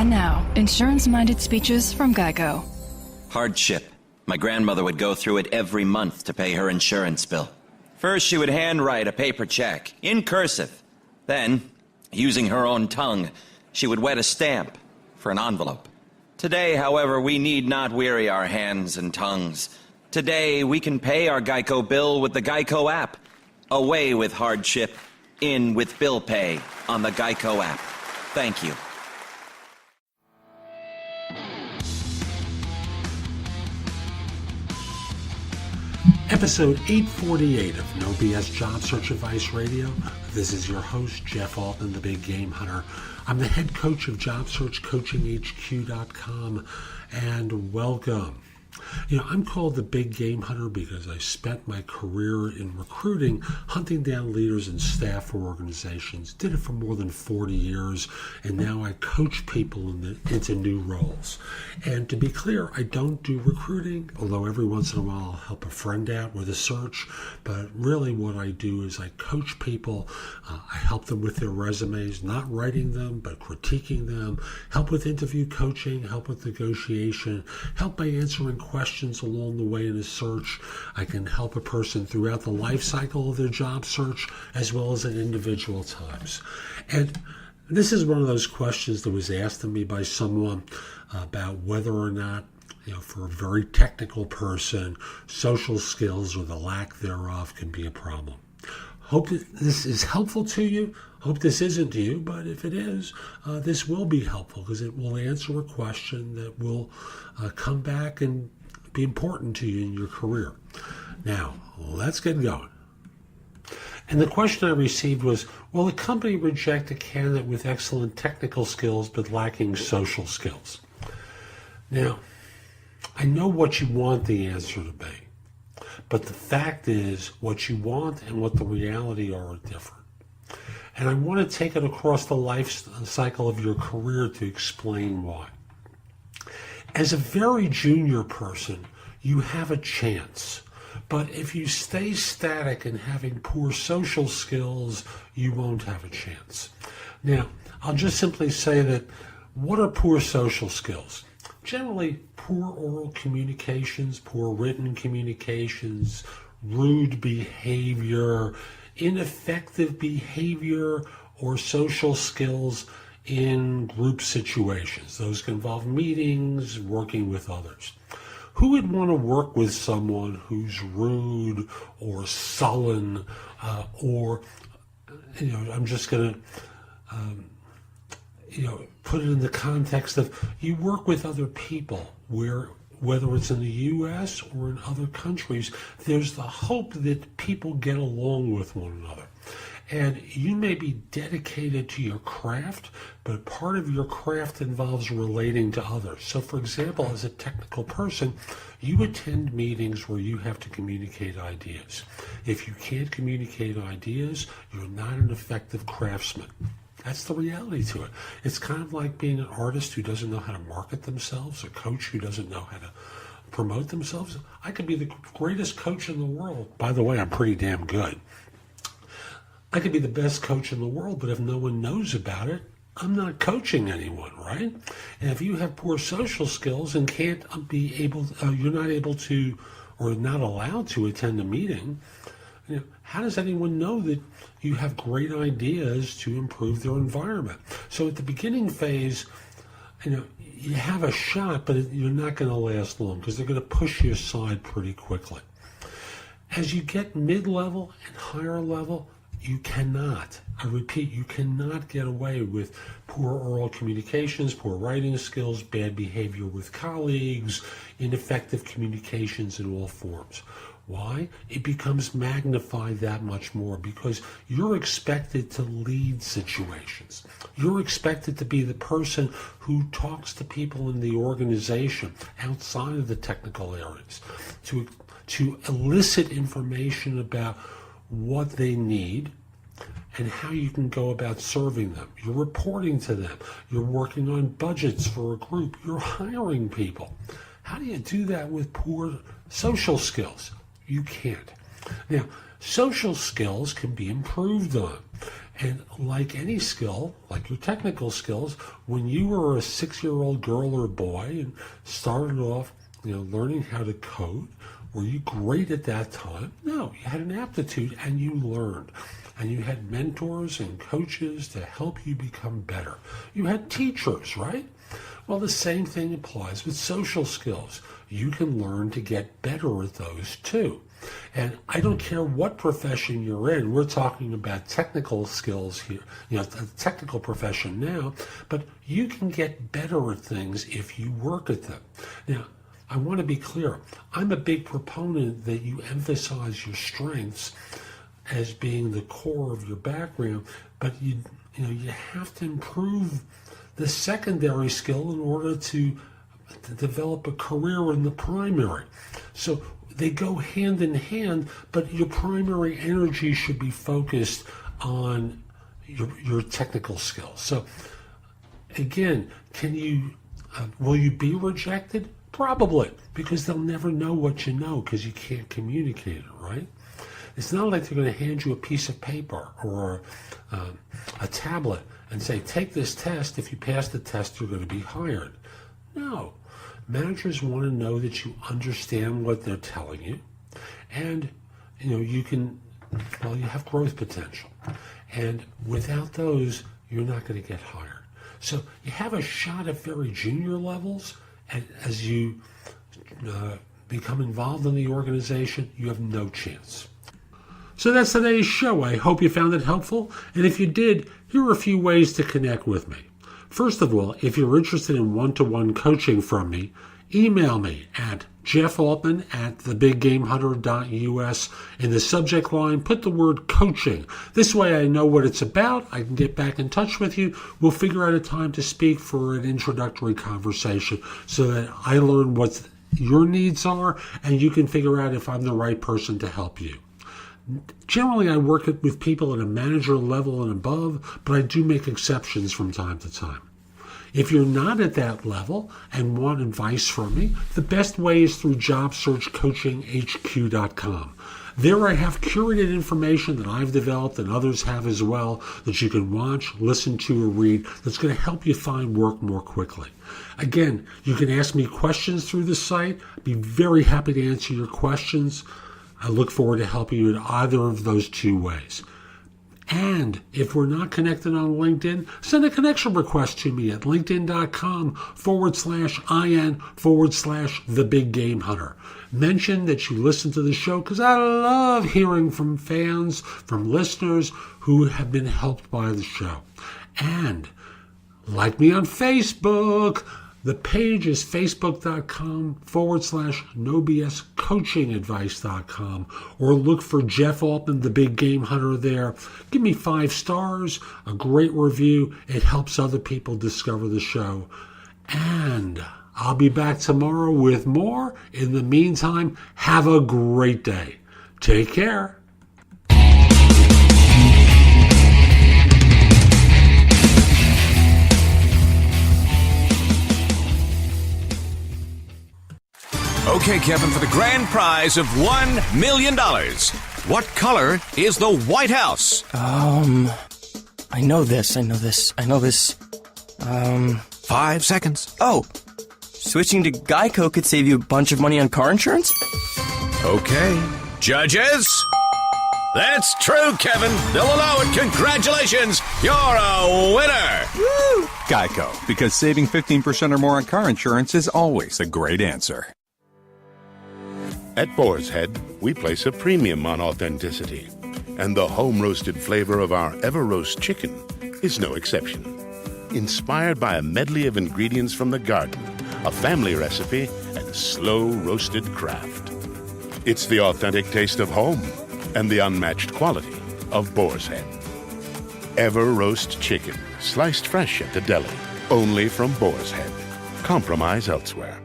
And now, insurance-minded speeches from Geico. Hardship. My grandmother would go through it every month to pay her insurance bill. First, she would handwrite a paper check, in cursive. Then, using her own tongue, she would wet a stamp for an envelope. Today, however, we need not weary our hands and tongues. Today, we can pay our Geico bill with the Geico app. Away with hardship, in with bill pay on the Geico app. Thank you. Episode 848 of No BS Job Search Advice Radio. This is your host, Jeff Altman, the Big Game Hunter. I'm the head coach of JobSearchCoachingHQ.com, and welcome. You know, I'm called the Big Game Hunter because I spent my career in recruiting, hunting down leaders and staff for organizations. Did it for more than 40 years, and now I coach people into new roles. And to be clear, I don't do recruiting, although every once in a while I'll help a friend out with a search. But really what I do is I coach people. I help them with their resumes, not writing them, but critiquing them, help with interview coaching, help with negotiation, help by answering questions along the way in a search. I can help a person throughout the life cycle of their job search as well as at individual times. And this is one of those questions that was asked of me by someone about whether or not, for a very technical person, social skills or the lack thereof can be a problem. Hope this is helpful to you. Hope this isn't to you, but if it is, this will be helpful because it will answer a question that will come back and be important to you in your career. Now, let's get going. And the question I received was, will a company reject a candidate with excellent technical skills but lacking social skills? Now, I know what you want the answer to be, but the fact is what you want and what the reality are different. And I want to take it across the life cycle of your career to explain why. As a very junior person, you have a chance. But if you stay static and having poor social skills, you won't have a chance. Now, I'll just simply say that what are poor social skills? Generally, poor oral communications, poor written communications, rude behavior, ineffective behavior, or social skills in group situations. Those can involve meetings, working with others. Who would want to work with someone who's rude or sullen I'm just going to put it in the context of you work with other people whether it's in the U.S. or in other countries, there's the hope that people get along with one another. And you may be dedicated to your craft, but part of your craft involves relating to others. So, for example, as a technical person, you attend meetings where you have to communicate ideas. If you can't communicate ideas, you're not an effective craftsman. That's the reality to it. It's kind of like being an artist who doesn't know how to market themselves, a coach who doesn't know how to promote themselves. I could be the greatest coach in the world. By the way, I'm pretty damn good. I could be the best coach in the world, but if no one knows about it, I'm not coaching anyone, right? And if you have poor social skills and can't be able, you're not able to, or not allowed to attend a meeting, how does anyone know that you have great ideas to improve their environment? So at the beginning phase, you have a shot, but you're not going to last long because they're going to push you aside pretty quickly. As you get mid-level and higher level, you cannot, I repeat, you cannot get away with poor oral communications, poor writing skills, bad behavior with colleagues, ineffective communications in all forms. Why? It becomes magnified that much more because you're expected to lead situations. You're expected to be the person who talks to people in the organization outside of the technical areas to elicit information about what they need and how you can go about serving them. You're reporting to them. You're working on budgets for a group. You're hiring people. How do you do that with poor social skills? You can't. Now, social skills can be improved on. And like any skill, like your technical skills, when you were a 6-year-old girl or boy and started off, learning how to code, were you great at that time? No, you had an aptitude and you learned. And you had mentors and coaches to help you become better. You had teachers, right? Well, the same thing applies with social skills. You can learn to get better at those too. And I don't care what profession you're in. We're talking about technical skills here, a technical profession now, but you can get better at things if you work at them. Now, I want to be clear. I'm a big proponent that you emphasize your strengths as being the core of your background, but you have to improve the secondary skill in order to develop a career in the primary. So they go hand in hand, but your primary energy should be focused on your technical skills. So again, will you be rejected? Probably, because they'll never know what you know because you can't communicate it, right? It's not like they're going to hand you a piece of paper or a tablet and say, take this test. If you pass the test, you're going to be hired. No. Managers want to know that you understand what they're telling you, and you have growth potential. And without those, you're not going to get hired. So you have a shot at very junior levels, and as you become involved in the organization, you have no chance. So that's today's show. I hope you found it helpful. And if you did, here are a few ways to connect with me. First of all, if you're interested in one-to-one coaching from me, email me at jeffaltman@thebiggamehunter.us. In the subject line, put the word coaching. This way I know what it's about. I can get back in touch with you. We'll figure out a time to speak for an introductory conversation so that I learn what your needs are and you can figure out if I'm the right person to help you. Generally, I work with people at a manager level and above, but I do make exceptions from time to time. If you're not at that level and want advice from me, the best way is through JobSearchCoachingHQ.com. There I have curated information that I've developed and others have as well that you can watch, listen to, or read that's going to help you find work more quickly. Again, you can ask me questions through the site. I'd be very happy to answer your questions. I look forward to helping you in either of those two ways. And if we're not connected on LinkedIn, send a connection request to me at linkedin.com/IN/the-big-game-hunter. Mention that you listen to the show because I love hearing from fans, from listeners who have been helped by the show. And like me on Facebook. The page is facebook.com/nobscoachingadvice.com, or look for Jeff Altman, the Big Game Hunter there. Give me 5 stars, a great review. It helps other people discover the show. And I'll be back tomorrow with more. In the meantime, have a great day. Take care. Okay, Kevin, for the grand prize of $1 million. What color is the White House? I know this. 5 seconds. Oh, switching to Geico could save you a bunch of money on car insurance? Okay. Judges? That's true, Kevin. They'll allow it. Congratulations. You're a winner. Woo! Geico, because saving 15% or more on car insurance is always a great answer. At Boar's Head, we place a premium on authenticity, and the home-roasted flavor of our Ever-Roast chicken is no exception. Inspired by a medley of ingredients from the garden, a family recipe, and slow-roasted craft. It's the authentic taste of home and the unmatched quality of Boar's Head. Ever-Roast chicken, sliced fresh at the deli, only from Boar's Head. Compromise elsewhere.